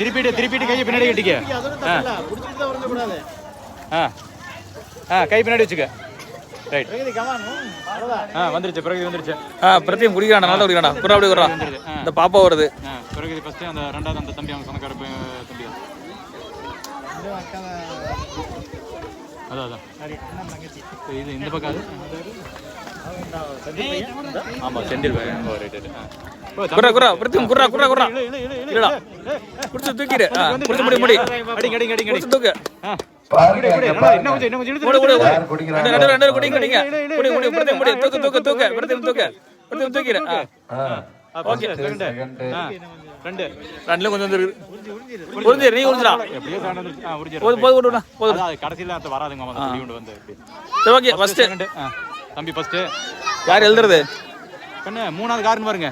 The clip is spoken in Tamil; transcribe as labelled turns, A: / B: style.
A: திருப்பிட்டு கையை பின்னாடி கட்டிக்க. கை பின்னாடி வச்சுக்க. ரைட். வந்துருச்சு பிரகதி வந்துருச்சு.
B: பிரத்தியம் குடிக்கிறான், நல்லா குடிக்கிறான். குறா அப்படி குறா இந்த பாப்பா வருது.
A: பிரகதி ஃபர்ஸ்ட், அந்த ரெண்டாவது அந்த தம்பி, அவங்க சொந்தக்கார தம்பி. அதான் இது இந்த பக்கம். ஆமா செந்தில்
B: குறா குறா பிரத்தியம் குறா குறா குறா இல்லடா குடிச்சு தூக்கிடு. குடிச்சு முடி முடி
A: அடிங்க அடிங்க அடிங்க
B: குடிச்சு தூக்கு.
A: இன்னும் கொஞ்சம் இழுத்து
B: ரெண்டு குடிங்க குடிங்க குடி குடி பிரத்தியம் முடி தூக்கு தூக்கு தூக்கு பிரத்தியம் தூக்கு பிரத்தியம் தூக்கிடு.
A: ஓகே ரெண்டு
B: ரெண்டுல கொஞ்சம் வந்து உறிஞ்சி நீ உறிஞ்சிடா.
A: எப்படியோ சாண்ட்
B: போது போது விடுடா போது.
A: கடைசியில அந்த வராதுங்க அந்த குடி கொண்டு வந்து.
B: சரி ஓகே ஃபர்ஸ்ட்
A: தம்பி ஃபர்ஸ்ட்.
B: யார் எழுதுறது?
A: கண்ணு மூணாவது கார்னு பாருங்க.